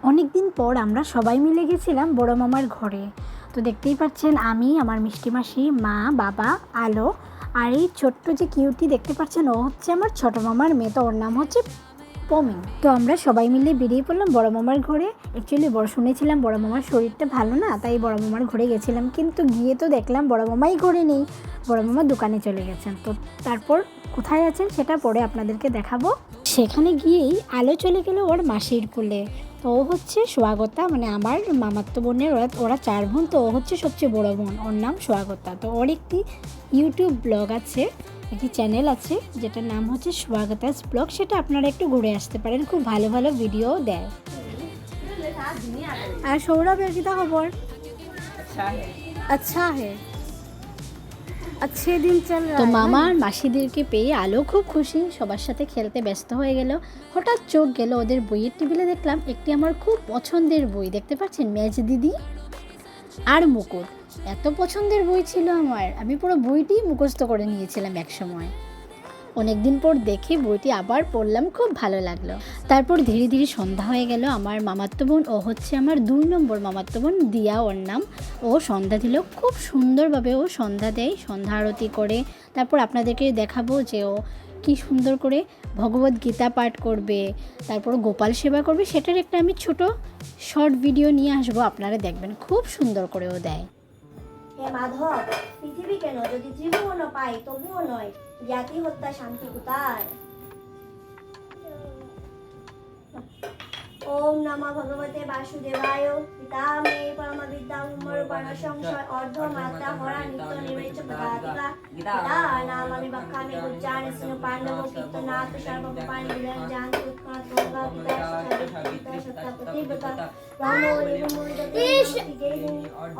অনেক দিন পর আমরা সবাই মিলে গেছিলাম বড় মামার ঘরে। তো দেখতেই পাচ্ছেন আমি, আমার মিষ্টি মাসি, মা, বাবা, আলো আর এই ছোট্ট যে কিউটি দেখতে পাচ্ছেন ও হচ্ছে আমার ছোট মামার মেয়ে। তো ওর নাম হচ্ছে পমি। তো আমরা সবাই মিলে বেরিয়ে পড়লাম বড় মামার ঘরে। অ্যাকচুয়ালি শুনেছিলাম বড় মামার শরীরটা ভালো না, তাই বড় মামার ঘরে গেছিলাম, কিন্তু গিয়ে তো দেখলাম বড় মামাই ঘরে নেই, বড় মামা দোকানে চলে গেছেন। তো তারপর কোথায় আছেন সেটা পরে আপনাদেরকে দেখাবো। সেখানে গিয়েই আলো চলে গেল ওর মাসির কোলে। তো ও হচ্ছে স্বাগতা, মানে আমার মামাতো বোনের ওরা 4 বোন, তো ও হচ্ছে সবচেয়ে বড় বোন, ওর নাম স্বাগতা। তো ওর একটি ইউটিউব ব্লগ আছে, একটি চ্যানেল আছে যেটার নাম হচ্ছে স্বাগতাস ব্লগ, সেটা আপনারা একটু ঘুরে আসতে পারেন, খুব ভালো ভালো ভিডিও দেয়। আর সৌরভের কি খবর? আচ্ছা হে, अच्छे दिन चल रहा है। তো মামা আর মাসিদেরকে পেয়ে আলো খুব খুশি, সবার সাথে খেলতে ব্যস্ত হয়ে গেল। হঠাৎ চোখ গেল ওদের বইয়ের টেবিলে, দেখলাম একটি আমার খুব পছন্দের বই, দেখতে পাচ্ছেন মেজ দিদি আর মুকুট। এত পছন্দের বই ছিল আমার, আমি পুরো বইটি মুখস্থ করে নিয়েছিলাম এক সময়। অনেকদিন পর দেখে বইটি আবার পড়লাম, খুব ভালো লাগলো। তারপর ধীরে ধীরে সন্ধ্যা হয়ে গেল। আমার মামাতো বোন, ও হচ্ছে আমার 2 নম্বর মামাতো বোন, দিয়া ওর নাম, ও সন্ধ্যা দিল। খুব সুন্দরভাবে ও সন্ধ্যা দেয়, সন্ধ্যা আরতি করে। তারপর আপনাদেরকে দেখাবো যে ও কি সুন্দর করে ভগবত গীতা পাঠ করবে, তারপর গোপাল সেবা করবে, সেটার একটা আমি ছোট শর্ট ভিডিও নিয়ে আসবো, আপনারা দেখবেন, খুব সুন্দর করে ও দেয়। হে মাধব, পৃথিবী কেন যদি ত্রিভুবন পাই তবুও নয়, জাতি হত্যা শান্তি কোথায়? ওম নমঃ ভগবতে বাসুদেবায়। পিতা মে পরম বিদ্যা উম্মরূপণ সংশয় অর্ধ মাত্রা হরা নিত্য নির্বেচ পদাতিকা। পিতা নাম আমি বক্কামি উচ্চারণ সিনু পাণ্ডব কীর্তনাথ সর্বপানি বিলয় জানতি উৎকট গঙ্গা পিতা সত্য সত্য প্রতিব্রতা রামো নির্মূলতে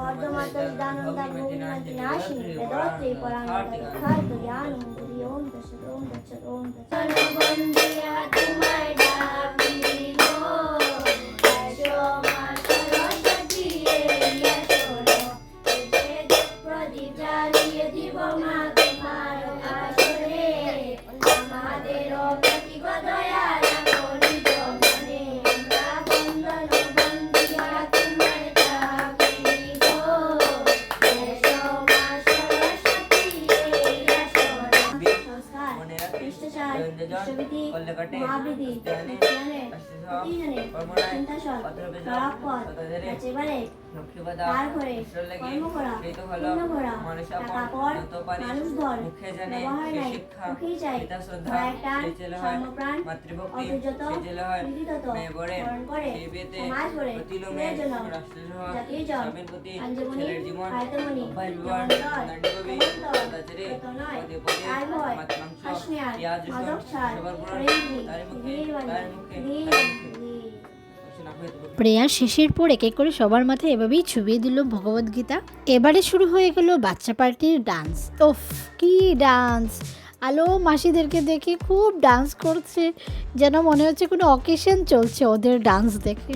অর্ধ মাত্রা দানন্দা ভূমিনাথ নাশিনী বেদত্রী পরাঙ্গতা খাদ্য জ্ঞান মুদি। ওম তৎসৎ ওম তৎসৎ ওম তৎসৎ। বন্দিয়া তোমায় ডাকি প্রেয়ার শেষের পর এক এক করে সবার মাথায় এভাবেই ছুবিয়ে দিল ভগবদ্গীতা। এবারে শুরু হয়ে গেল বাচ্চা পার্টির ডান্স। ওফ কি ডান্স! আলো মাসিদেরকে দেখে খুব ডান্স করছে, যেন মনে হচ্ছে কোনো অকেশন চলছে ওদের ডান্স দেখে।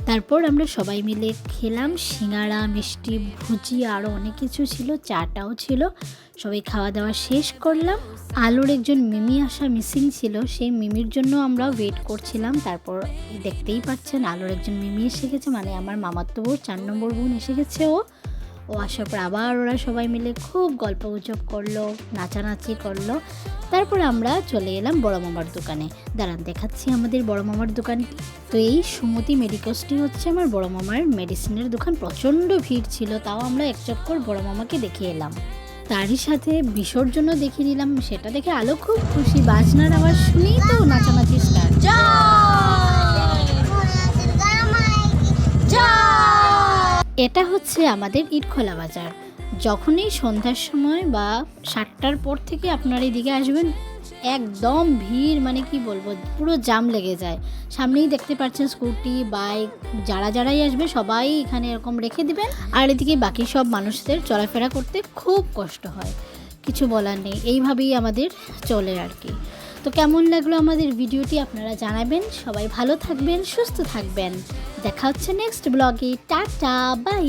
তারপর আমরা সবাই মিলে খেলাম সিঙ্গাড়া, মিষ্টি, ভুজি, আরও অনেক কিছু ছিল, চাটাও ছিল। সবাই খাওয়া দাওয়া শেষ করলাম। আলোর একজন মিমি আসা মিসিং ছিল, সেই মিমির জন্য আমরা ওয়েট করছিলাম। তারপর দেখতেই পাচ্ছেন আলোর একজন মিমি এসে গেছে, মানে আমার মামাতো বোন 4 নম্বর বোন এসে গেছে। ও আসার পর আবার ওরা সবাই মিলে খুব গল্প গুজব করলো, নাচানাচি করলো। তারপর আমরা চলে এলাম বড় মামার দোকানে। দাঁড়ান দেখাচ্ছি আমাদের বড় মামার দোকানটি। তো এই সুমতি মেডিকোসটি হচ্ছে আমার বড় মামার মেডিসিনের দোকান। প্রচণ্ড ভিড় ছিল, তাও আমরা এক চক্কর বড় মামাকে দেখে এলাম। তারই সাথে বিসর্জনও দেখে নিলাম, সেটা দেখে আলো খুব খুশি। বাজনার আওয়াজ শুনেই তো নাচানাচি স্টার্ট। এটা হচ্ছে আমাদের ইটখোলা বাজার। যখনই সন্ধ্যার সময় বা 7টার পর থেকে আপনারা এদিকে আসবেন, একদম ভিড়, মানে কি বলবো, পুরো জাম লেগে যায়। সামনেই দেখতে পাচ্ছেন স্কুটি, বাইক, যারাই আসবে সবাই এখানে এরকম রেখে দিবেন। আর এদিকে বাকি সব মানুষদের চলাফেরা করতে খুব কষ্ট হয়, কিছু বলার নেই, এইভাবেই আমাদের চলে আর কি। তো কেমন লাগলো আমাদের ভিডিওটি আপনারা জানাবেন। সবাই ভালো থাকবেন, সুস্থ থাকবেন। দেখা হচ্ছে নেক্সট ব্লগে। Tata, by.